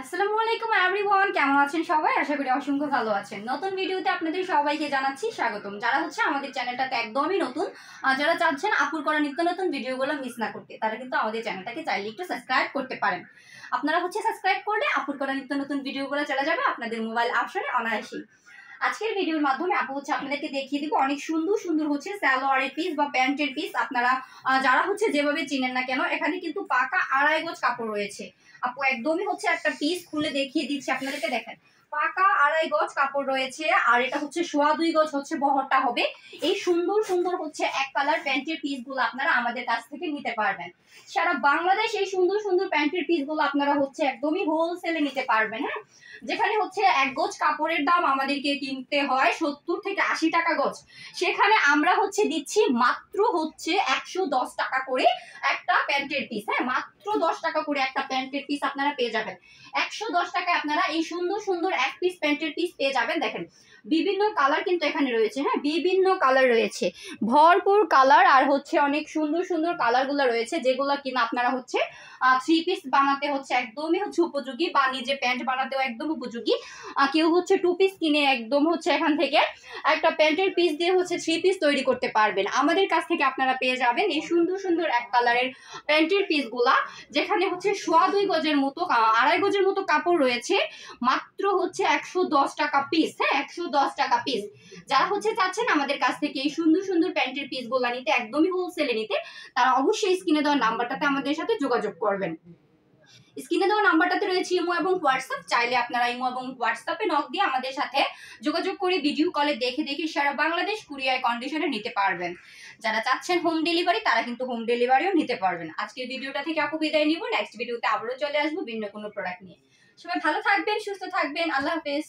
আসসালামু আলাইকুম এভরিওয়ান, কেমন আছেন সবাই? আশা করি অসংখ্য ভালো আছেন। নতুন ভিডিওতে আপনাদের সবাইকে জানাচ্ছি স্বাগতম। যারা আমাদের চ্যানেলটাতে একদমই নতুন, যারা চাচ্ছেন আপুর করা নিত্য নতুন ভিডিওগুলো মিস না করতে, তারা কিন্তু আমাদের চ্যানেলটাকে চাইলে একটু সাবস্ক্রাইব করতে পারেন। আপনারা সাবস্ক্রাইব করলে আপুর করা নিত্য নতুন ভিডিওগুলো চলে যাবে আপনাদের মোবাইল অপশনে অনায়াসেই। আজকের ভিডিওর মাধ্যমে আপু আপনাদেরকে দেখিয়ে দিব অনেক সুন্দর সুন্দর সালোয়ারের পিস বা প্যান্টের পিস। আপনারা যারা যেভাবে চিনেন না কেন, এখানে কিন্তু পাকা 2.5 গজ কাপড় রয়েছে। আপু একদমই একটা পিস খুলে দেখিয়ে দিচ্ছি আপনাদেরকে। দেখেন, পাকা 2.5 গজ কাপড় রয়েছে, আর এটা 2.25 গজ বহরটা হবে। এই সুন্দর সুন্দর এক কালার প্যান্টের পিস গুলো আপনারা আমাদের কাছ থেকে নিতে পারবেন। সারা বাংলাদেশ এই সুন্দর সুন্দর প্যান্টের পিস গুলো আপনারা একদমই হোলসেলে নিতে পারবেন। হ্যাঁ, যেখানে 1 গজ কাপড়ের দাম আমাদেরকে কিনতে হয় 70 থেকে 80 টাকা গজ, সেখানে আমরা দিচ্ছি মাত্র 110 টাকা করে একটা প্যান্টের পিস। হ্যাঁ, মাত্র 10 টাকা করে একটা প্যান্টের পিস আপনারা পেয়ে যাবেন। 110 টাকায় আপনারা এই সুন্দর সুন্দর এক পিস প্যান্টের পিস পেয়ে যাবেন। দেখেন, বিভিন্ন কালার কিন্তু এখানে রয়েছে। হ্যাঁ, বিভিন্ন কালার রয়েছে, ভরপুর কালার, আর অনেক সুন্দর সুন্দর কালার গুলো রয়েছে, যেগুলো কিনা আপনারা 3 পিস বানাতে একদমই উপযোগী, বা নিজে প্যান্ট বানাতেও একদম উপযোগী। কেউ 2 পিস কিনে একদম এখান থেকে একটা প্যান্টের পিস দিয়ে 3 পিস তৈরি করতে পারবেন। আমাদের কাছ থেকে আপনারা পেয়ে যাবেন এই সুন্দর সুন্দর এক কালারের প্যান্টের পিস গুলা, যেখানে 2.25 গজের মতো 2.5 গজের মতো কাপড় রয়েছে। মাত্র 110 টাকা পিস। হ্যাঁ, 110 টাকা পিস। যারা চাচ্ছেন আমাদের কাছ থেকে এই সুন্দর সুন্দর প্যান্টের পিস গুলা নিতে, একদমই হোলসেলে নিতে, তারা অবশ্যই স্ক্রিনে দেওয়া নাম্বারটাতে আমাদের সাথে যোগাযোগ করবেন। স্ক্রিনে দেওয়া নাম্বারটাতে রয়েছে ইমো এবং হোয়াটসঅ্যাপ। চাইলে আপনারা ইমো এবং হোয়াটসঅ্যাপে নক দিয়ে আমাদের সাথে যোগাযোগ করে ভিডিও কলে দেখে দেখে সারা বাংলাদেশ কুরিয়ার কন্ডিশনে নিতে পারবেন। যারা চাচ্ছেন হোম ডেলিভারি, তারা কিন্তু হোম ডেলিভারিও নিতে পারবেন। আজকের ভিডিওটা থেকে আপু বিদায় নিব। নেক্সট ভিডিওতে আবারও চলে আসবো ভিন্ন কোনো প্রোডাক্ট নিয়ে। সবাই ভালো থাকবেন, সুস্থ থাকবেন। আল্লাহ হাফেজ।